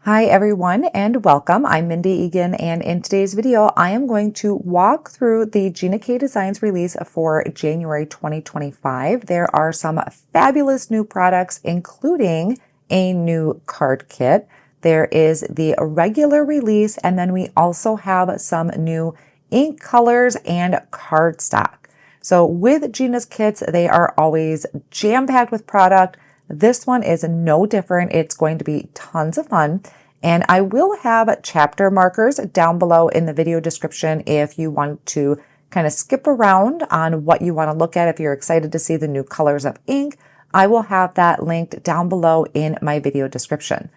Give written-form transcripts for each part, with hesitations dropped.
Hi everyone and welcome. I'm Mindy Eggen, and in today's video I am going to walk through the Gina K Designs release for January 2025. There are some fabulous new products, including a new card kit. There is the regular release, and then we also have some new ink colors and cardstock. So with Gina's kits, they are always jam-packed with product. This one is no different. It's going to be tons of fun. And I will have chapter markers down below in the video description if you want to kind of skip around on what you want to look at. If you're excited to see the new colors of ink, I will have that linked down below in my video description.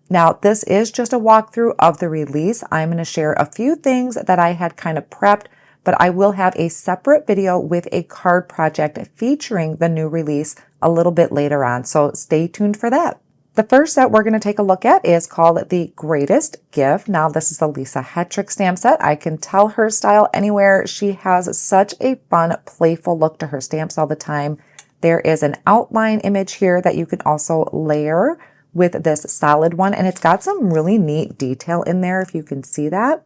Now, this is just a walkthrough of the release. I'm going to share a few things that I had kind of prepped, but I will have a separate video with a card project featuring the new release a little bit later on, so stay tuned for that. The first set we're going to take a look at is called The Greatest Gift. Now, this is the Lisa Hetrick stamp set. I can tell her style anywhere. She has such a fun, playful look to her stamps all the time. There is an outline image here that you can also layer with this solid one, and it's got some really neat detail in there if you can see that.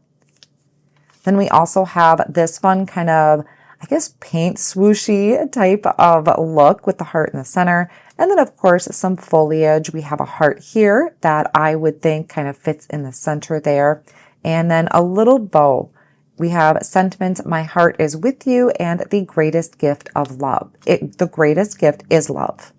Then we also have this fun kind of, I guess, paint swooshy type of look with the heart in the center. And then, of course, some foliage. We have a heart here that I would think kind of fits in the center there. And then a little bow. We have sentiments, my heart is with you, and the greatest gift of love. The greatest gift is love.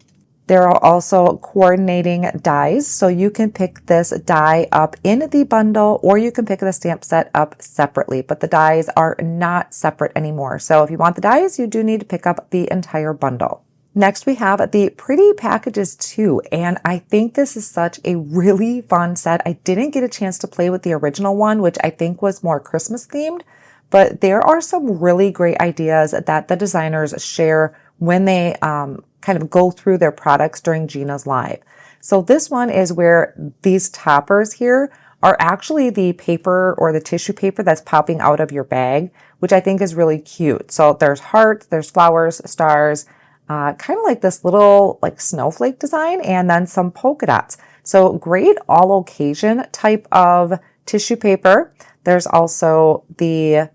There are also coordinating dies, so you can pick this die up in the bundle or you can pick the stamp set up separately, but the dies are not separate anymore. So if you want the dies, you do need to pick up the entire bundle. Next, we have the Pretty Packages 2, and I think this is such a really fun set. I didn't get a chance to play with the original one, which I think was more Christmas themed, but there are some really great ideas that the designers share when they kind of go through their products during Gina's Live. So this one is where these toppers here are actually the paper or the tissue paper that's popping out of your bag, which I think is really cute. So there's hearts, there's flowers, stars, kind of like this little like snowflake design, and then some polka dots. So great all occasion type of tissue paper. There's also the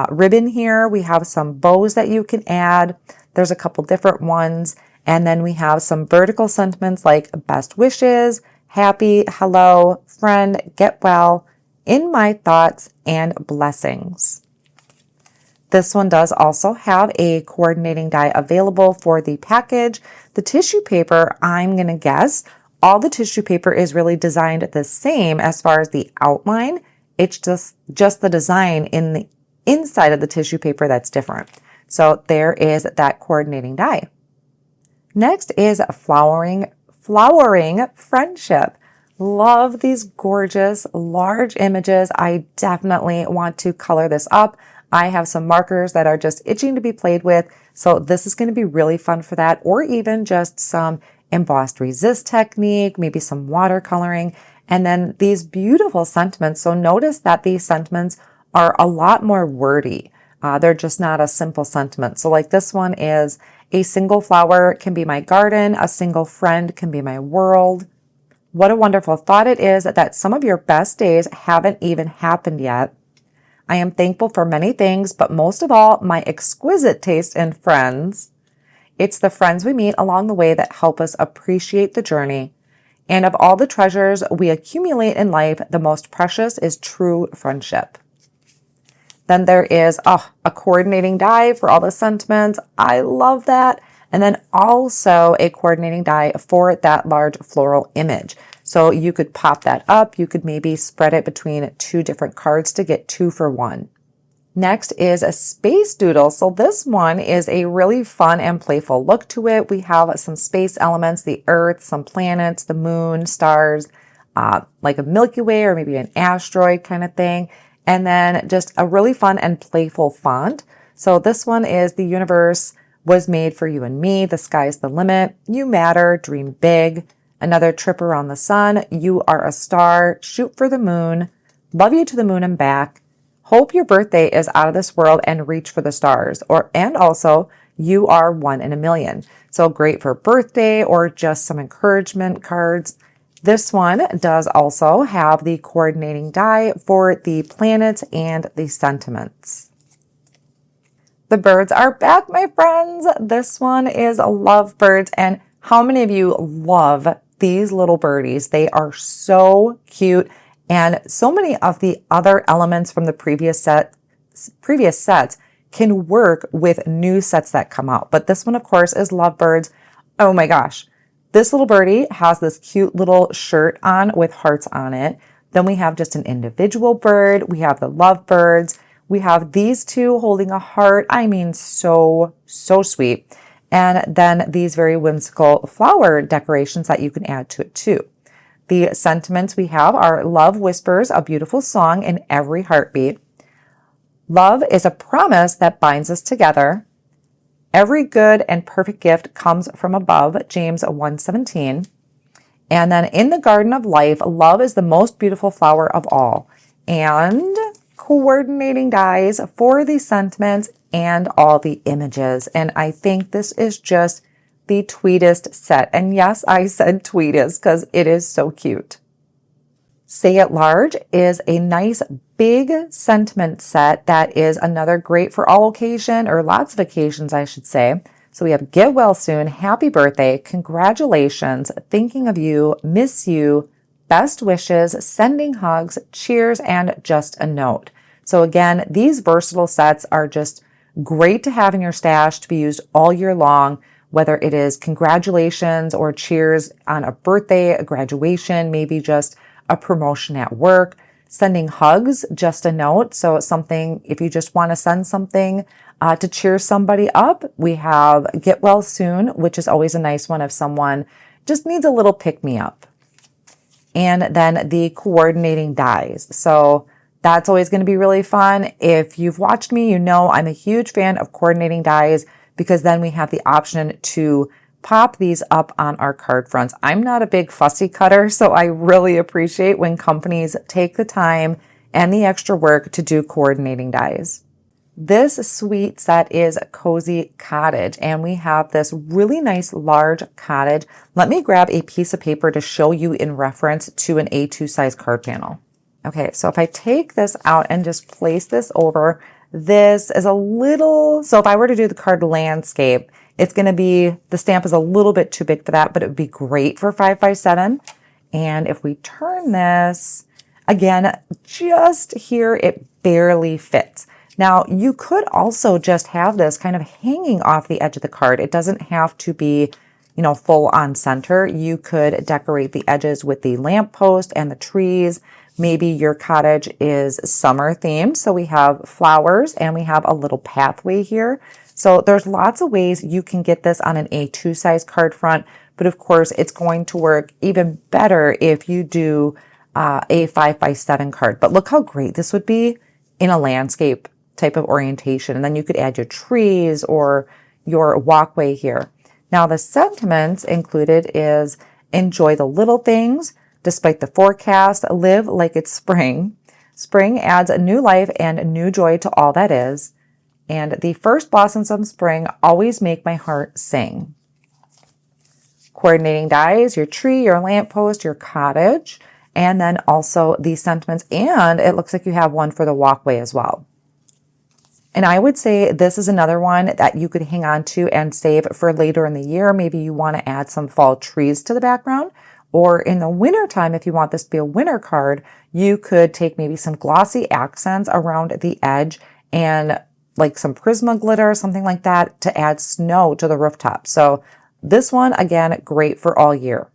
ribbon here. We have some bows that you can add. There's a couple different ones. And then we have some vertical sentiments like best wishes, happy, hello, friend, get well, in my thoughts, and blessings. This one does also have a coordinating die available for the package. The tissue paper, I'm going to guess, all the tissue paper is really designed the same as far as the outline. It's just the design in the inside of the tissue paper that's different. So there is that coordinating die. Next is flowering friendship. Love these gorgeous large images. I definitely want to color this up. I have some markers that are just itching to be played with. So this is going to be really fun for that, or even just some embossed resist technique, maybe some watercoloring, and then these beautiful sentiments. So notice that these sentiments are a lot more wordy. They're just not a simple sentiment. So like this one is, a single flower can be my garden, a single friend can be my world. What a wonderful thought it is that some of your best days haven't even happened yet. I am thankful for many things, but most of all, my exquisite taste in friends. It's the friends we meet along the way that help us appreciate the journey. And of all the treasures we accumulate in life, the most precious is true friendship. Then there is a coordinating die for all the sentiments. I love that. And then also a coordinating die for that large floral image. So you could pop that up. You could maybe spread it between two different cards to get 2 for 1. Next is a space doodle. So this one is a really fun and playful look to it. We have some space elements, the Earth, some planets, the moon, stars, like a Milky Way or maybe an asteroid kind of thing. And then just a really fun and playful font. So this one is the universe was made for you and me. The sky's the limit. You matter. Dream big. Another trip around the sun. You are a star. Shoot for the moon. Love you to the moon and back. Hope your birthday is out of this world and reach for the stars. And also, you are 1 in a million. So great for birthday or just some encouragement cards. This one does also have the coordinating die for the planets and the sentiments. The birds are back, my friends. This one is lovebirds. And how many of you love these little birdies? They are so cute. And so many of the other elements from the previous sets can work with new sets that come out. But this one, of course, is lovebirds. Oh my gosh. This little birdie has this cute little shirt on with hearts on it. Then we have just an individual bird. We have the lovebirds. We have these two holding a heart. I mean, so sweet. And then these very whimsical flower decorations that you can add to it too. The sentiments we have are love whispers a beautiful song in every heartbeat. Love is a promise that binds us together. Every good and perfect gift comes from above, James 1:17. And then in the garden of life, love is the most beautiful flower of all. And coordinating dies for the sentiments and all the images. And I think this is just the tweetest set. And yes, I said tweetest because it is so cute. Say It Large is a nice big sentiment set that is another great for all occasion, or lots of occasions, I should say. So we have Get Well Soon, Happy Birthday, Congratulations, Thinking of You, Miss You, Best Wishes, Sending Hugs, Cheers, and Just a Note. So again, these versatile sets are just great to have in your stash to be used all year long, whether it is congratulations or cheers on a birthday, a graduation, maybe just a promotion at work, sending hugs, just a note. So it's something, if you just want to send something to cheer somebody up, we have Get Well Soon, which is always a nice one if someone just needs a little pick-me-up. And then the coordinating dies. So that's always going to be really fun. If you've watched me, you know I'm a huge fan of coordinating dies because then we have the option to pop these up on our card fronts. I'm not a big fussy cutter, so I really appreciate when companies take the time and the extra work to do coordinating dies. This sweet set is Cozy Cottage, and we have this really nice large cottage. Let me grab a piece of paper to show you in reference to an A2 size card panel. Okay, so if I take this out and just place this over, this is a little, so if I were to do the card landscape, it's going to be, the stamp is a little bit too big for that, but it would be great for 5x7. And if we turn this, again, just here, it barely fits. Now, you could also just have this kind of hanging off the edge of the card. It doesn't have to be, full on center. You could decorate the edges with the lamppost and the trees. Maybe your cottage is summer themed. So we have flowers and we have a little pathway here. So there's lots of ways you can get this on an A2 size card front, but of course it's going to work even better if you do a 5x7 card. But look how great this would be in a landscape type of orientation. And then you could add your trees or your walkway here. Now the sentiments included is enjoy the little things, despite the forecast, live like it's spring. Spring adds a new life and new joy to all that is. And the first blossoms of spring always make my heart sing. Coordinating dies, your tree, your lamppost, your cottage, and then also the sentiments. And it looks like you have one for the walkway as well. And I would say this is another one that you could hang on to and save for later in the year. Maybe you want to add some fall trees to the background. Or in the winter time, if you want this to be a winter card, you could take maybe some glossy accents around the edge and like some Prisma glitter, something like that, to add snow to the rooftop. So this one, again, great for all year.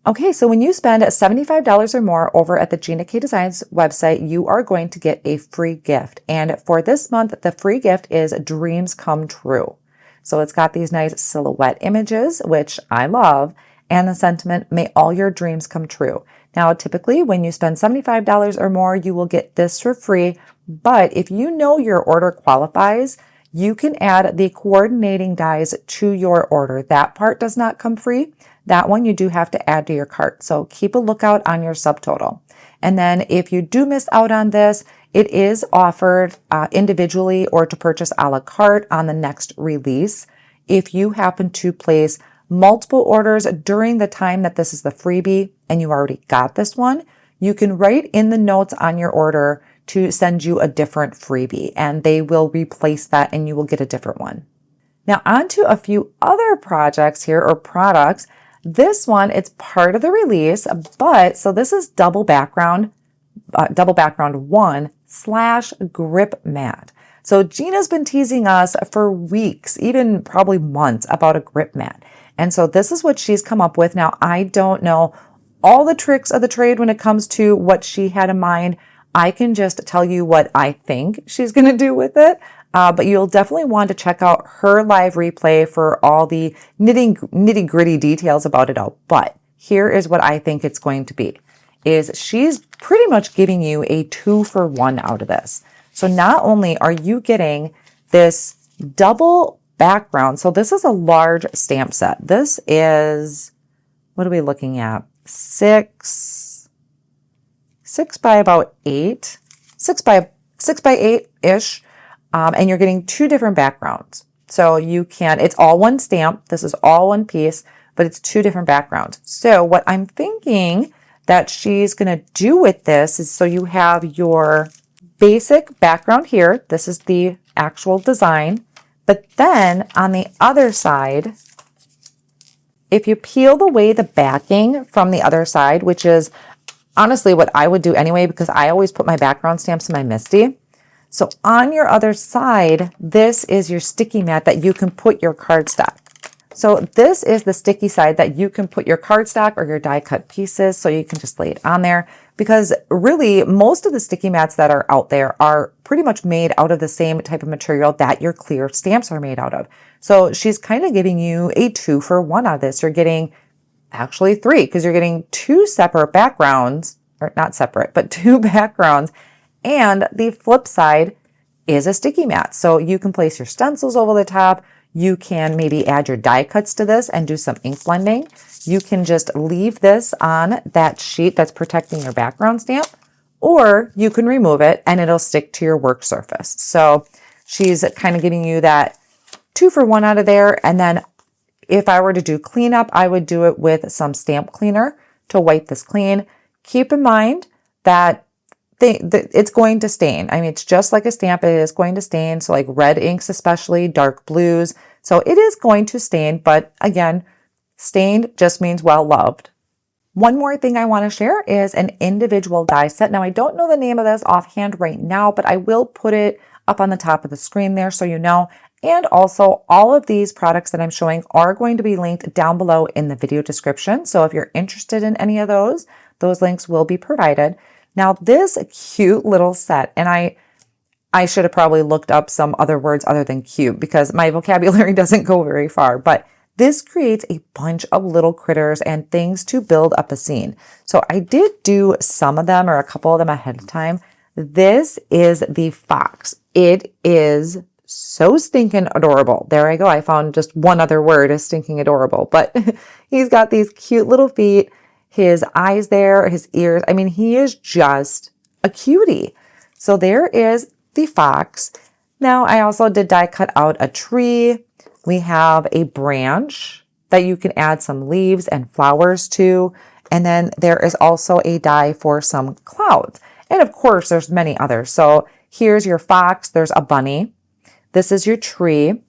Okay, so when you spend $75 or more over at the Gina K Designs website, you are going to get a free gift. And for this month, the free gift is Dreams Come True. So it's got these nice silhouette images, which I love, and the sentiment, may all your dreams come true. Now, typically when you spend $75 or more, you will get this for free. But if you know your order qualifies, you can add the coordinating dies to your order. That part does not come free. That one you do have to add to your cart. So keep a lookout on your subtotal. And then if you do miss out on this, it is offered individually or to purchase a la carte on the next release. If you happen to place multiple orders during the time that this is the freebie and you already got this one, you can write in the notes on your order to send you a different freebie, and they will replace that and you will get a different one. Now on to a few other projects here, or products. This one, it's part of the release, but so this is double background 1/grip mat. So Gina's been teasing us for weeks, even probably months, about a grip mat. And so this is what she's come up with. Now, I don't know all the tricks of the trade when it comes to what she had in mind. I can just tell you what I think she's going to do with it. But you'll definitely want to check out her live replay for all the nitty gritty details about it all. But here is what I think it's going to be, is she's pretty much giving you a 2-for-1 out of this. So not only are you getting this double background, so this is a large stamp set. This is, what are we looking at? 6 by about 8, 6 by 8-ish. And you're getting 2 different backgrounds. So you can, it's all one stamp. This is all one piece, but it's 2 different backgrounds. So what I'm thinking that she's going to do with this is, so you have your basic background here. This is the actual design. But then on the other side, if you peel away the backing from the other side, which is honestly what I would do anyway, because I always put my background stamps in my Misty. So on your other side, this is your sticky mat that you can put your cardstock. So this is the sticky side that you can put your cardstock or your die cut pieces, so you can just lay it on there, because really most of the sticky mats that are out there are pretty much made out of the same type of material that your clear stamps are made out of. So she's kind of giving you a 2-for-1 out of this. You're getting actually 3, because you're getting 2 separate backgrounds, or not separate, but 2 backgrounds. And the flip side is a sticky mat. So you can place your stencils over the top. You can maybe add your die cuts to this and do some ink blending. You can just leave this on that sheet that's protecting your background stamp, or you can remove it and it'll stick to your work surface. So she's kind of giving you that 2-for-1 out of there. And then if I were to do cleanup, I would do it with some stamp cleaner to wipe this clean. Keep in mind that it's going to stain. I mean, it's just like a stamp. It is going to stain. So like red inks, especially dark blues. So it is going to stain, but again, stained just means well loved. One more thing I want to share is an individual die set. Now, I don't know the name of this offhand right now, but I will put it up on the top of the screen there so you know. And also, all of these products that I'm showing are going to be linked down below in the video description. So if you're interested in any of those links will be provided. Now, this cute little set, and I should have probably looked up some other words other than cute, because my vocabulary doesn't go very far, but this creates a bunch of little critters and things to build up a scene. So I did do some of them, or a couple of them ahead of time. This is the fox. It is so stinking adorable. There I go. I found just one other word, is stinking adorable, but he's got these cute little feet, his eyes there, his ears. I mean, he is just a cutie. So there is the fox. Now, I also did die cut out a tree. We have a branch that you can add some leaves and flowers to. And then there is also a die for some clouds. And of course, there's many others. So here's your fox. There's a bunny. This is your tree.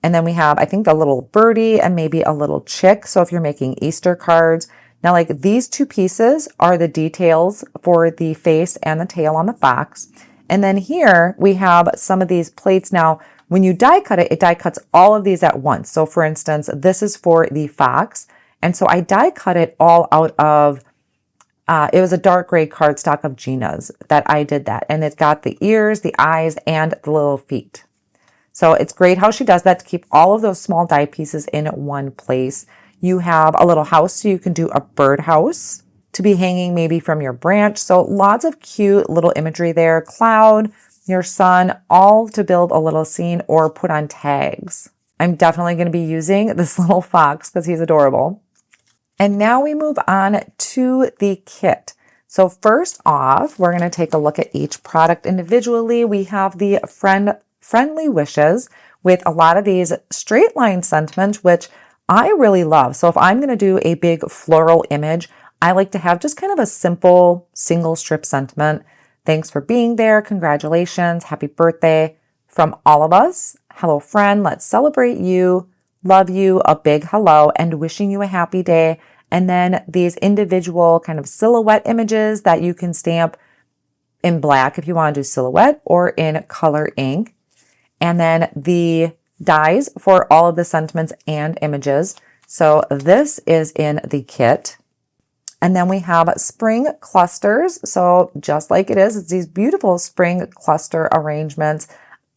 And then we have, I think, the little birdie and maybe a little chick. So if you're making Easter cards. Now, like these 2 pieces are the details for the face and the tail on the fox. And then here we have some of these plates. Now, when you die cut it, it die cuts all of these at once. So for instance, this is for the fox. And so I die cut it all out of, it was a dark gray cardstock of Gina's that I did that. And it's got the ears, the eyes, and the little feet. So it's great how she does that to keep all of those small die pieces in one place. You have a little house, so you can do a bird house to be hanging maybe from your branch. So lots of cute little imagery there. Cloud, your sun, all to build a little scene or put on tags. I'm definitely going to be using this little fox because he's adorable. And now we move on to the kit. So first off, we're going to take a look at each product individually. We have the Friendly Wishes with a lot of these straight line sentiments, which I really love, so if I'm going to do a big floral image, I like to have just kind of a simple single strip sentiment. Thanks for being there. Congratulations. Happy birthday from all of us. Hello, friend. Let's celebrate you. Love you. A big hello and wishing you a happy day. And then these individual kind of silhouette images that you can stamp in black if you want to do silhouette or in color ink. And then the dies for all of the sentiments and images. So this is in the kit. And then we have spring clusters. So just like it is, it's these beautiful spring cluster arrangements.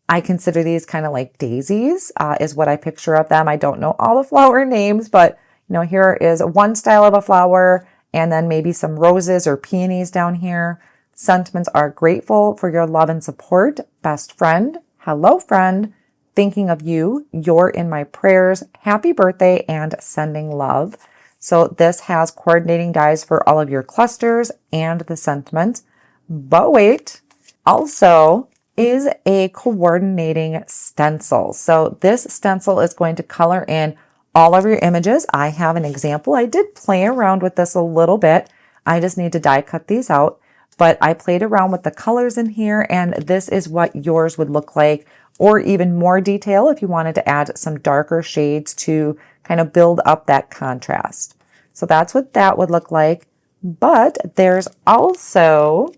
I consider these kind of like daisies, is what I picture of them. I don't know all the flower names, but here is one style of a flower and then maybe some roses or peonies down here. Sentiments are grateful for your love and support. Best friend, hello friend, thinking of you, you're in my prayers, happy birthday, and sending love. So this has coordinating dies for all of your clusters and the sentiment. But wait, also is a coordinating stencil. So this stencil is going to color in all of your images. I have an example. I did play around with this a little bit. I just need to die cut these out. But I played around with the colors in here, and this is what yours would look like, or even more detail if you wanted to add some darker shades to kind of build up that contrast. So that's what that would look like. But there's also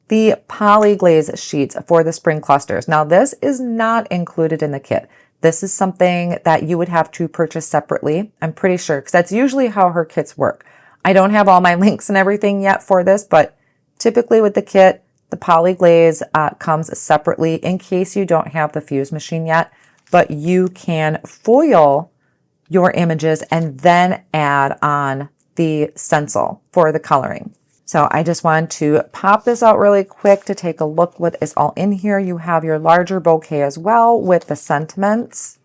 the Polyglaze sheets for the spring clusters. Now this is not included in the kit. This is something that you would have to purchase separately, I'm pretty sure, because that's usually how her kits work. I don't have all my links and everything yet for this, but typically with the kit, the Polyglaze comes separately in case you don't have the fuse machine yet, but you can foil your images and then add on the stencil for the coloring. So I just wanted to pop this out really quick to take a look what is all in here. You have your larger bouquet as well with the sentiments.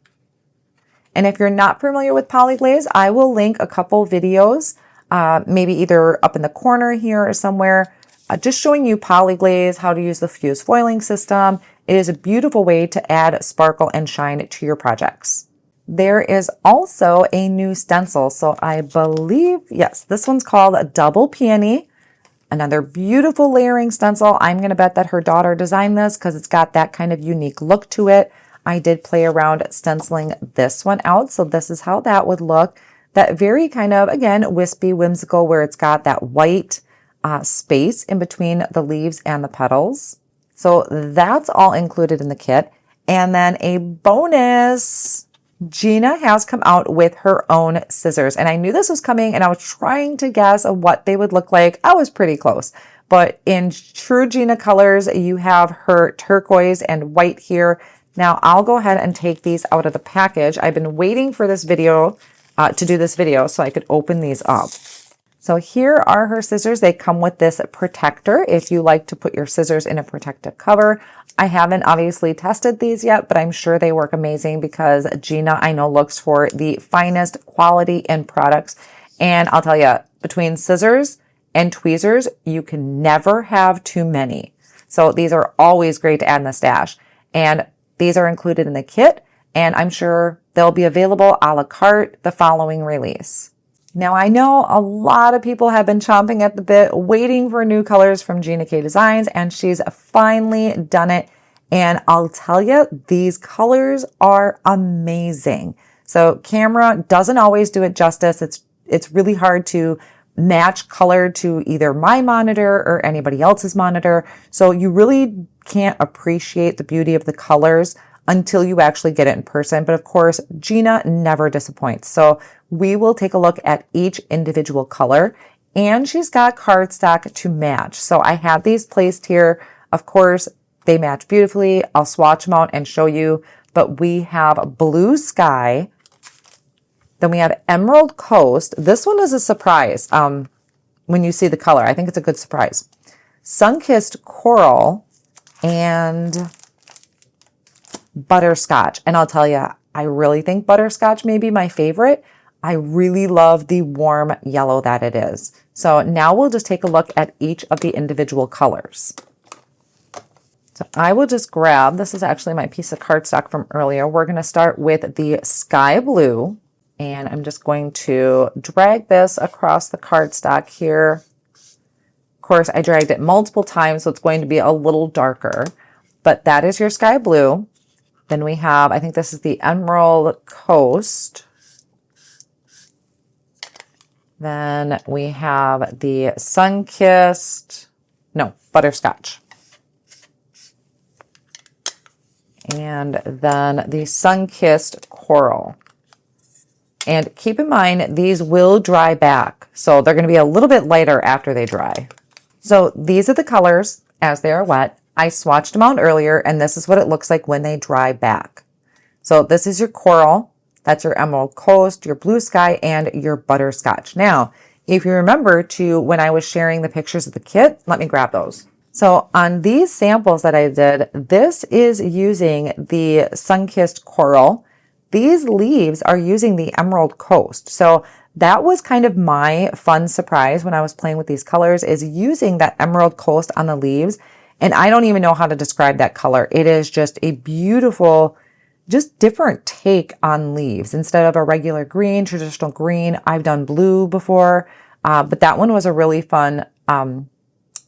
And if you're not familiar with Polyglaze, I will link a couple videos, maybe either up in the corner here or somewhere, just showing you Polyglaze, how to use the fuse foiling system. It is a beautiful way to add sparkle and shine to your projects. There is also a new stencil. So I believe, yes, this one's called a Double Peony. Another beautiful layering stencil. I'm going to bet that her daughter designed this because it's got that kind of unique look to it. I did play around stenciling this one out. So this is how that would look. That very kind of, again, wispy, whimsical, where it's got that white space in between the leaves and the petals. So that's all included in the kit. And then a bonus, Gina has come out with her own scissors. And I knew this was coming and I was trying to guess what they would look like. I was pretty close. But in true Gina colors, you have her turquoise and white here. Now I'll go ahead and take these out of the package. I've been waiting for this video to do this video so I could open these up. So here are her scissors. They come with this protector if you like to put your scissors in a protective cover. I haven't obviously tested these yet, but I'm sure they work amazing because Gina, I know, looks for the finest quality in products. And I'll tell you, between scissors and tweezers, you can never have too many. So these are always great to add in the stash. And these are included in the kit, and I'm sure they'll be available a la carte the following release. Now, I know a lot of people have been chomping at the bit, waiting for new colors from Gina K Designs, and she's finally done it. And I'll tell you, these colors are amazing. So camera doesn't always do it justice. It's really hard to match color to either my monitor or anybody else's monitor. So you really can't appreciate the beauty of the colors until you actually get it in person. But of course, Gina never disappoints. So we will take a look at each individual color, and she's got cardstock to match. So I have these placed here. Of course, they match beautifully. I'll swatch them out and show you, but we have Blue Sky. Then we have Emerald Coast. This one is a surprise when you see the color. I think it's a good surprise. Sunkissed Coral and Butterscotch. And I'll tell you, I really think Butterscotch may be my favorite. I really love the warm yellow that it is. So now we'll just take a look at each of the individual colors. So I will just grab, this is actually my piece of cardstock from earlier. We're going to start with the Sky Blue. And I'm just going to drag this across the cardstock here. Of course, I dragged it multiple times, so it's going to be a little darker. But that is your sky blue. Then we have, I think this is the Emerald Coast. Then we have the Sunkissed, no, Butterscotch. And then the Sunkissed Coral. And keep in mind, these will dry back. So they're going to be a little bit lighter after they dry. So these are the colors as they are wet. I swatched them out earlier, and this is what it looks like when they dry back. So this is your coral. That's your Emerald Coast, your blue sky, and your butterscotch. Now, if you remember when I was sharing the pictures of the kit, let me grab those. So on these samples that I did, this is using the Sunkissed Coral. These leaves are using the Emerald Coast. So that was kind of my fun surprise when I was playing with these colors, is using that Emerald Coast on the leaves. And I don't even know how to describe that color. It is just a beautiful, just different take on leaves. Instead of a regular green, traditional green, I've done blue before, but that one was a really fun kind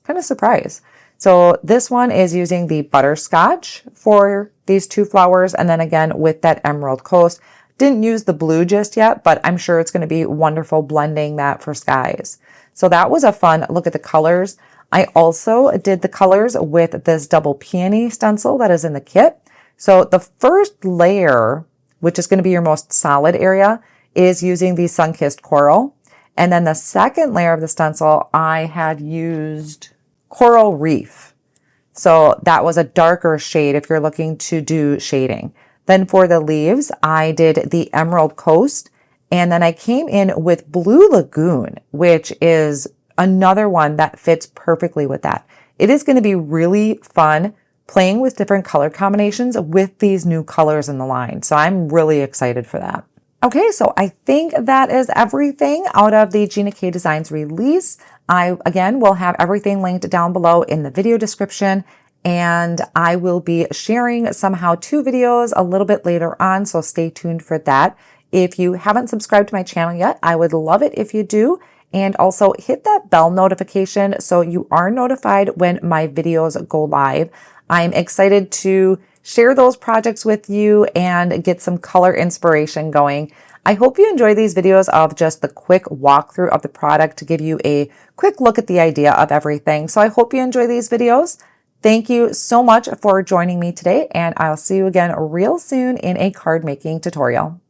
of surprise. So this one is using the butterscotch for these two flowers, and then again with that Emerald Coast. Didn't use the blue just yet, but I'm sure it's going to be wonderful blending that for skies. So that was a fun look at the colors. I also did the colors with this double peony stencil that is in the kit. So the first layer, which is going to be your most solid area, is using the Sunkissed Coral. And then the second layer of the stencil, I had used Coral Reef. So that was a darker shade if you're looking to do shading. Then for the leaves, I did the Emerald Coast. And then I came in with Blue Lagoon, which is another one that fits perfectly with that. It is going to be really fun playing with different color combinations with these new colors in the line. So I'm really excited for that. Okay, so I think that is everything out of the Gina K Designs release. I, again, will have everything linked down below in the video description, and I will be sharing some how-to videos a little bit later on, so stay tuned for that. If you haven't subscribed to my channel yet, I would love it if you do. And also hit that bell notification so you are notified when my videos go live. I'm excited to share those projects with you and get some color inspiration going. I hope you enjoy these videos of just the quick walkthrough of the product to give you a quick look at the idea of everything. So I hope you enjoy these videos. Thank you so much for joining me today, and I'll see you again real soon in a card making tutorial.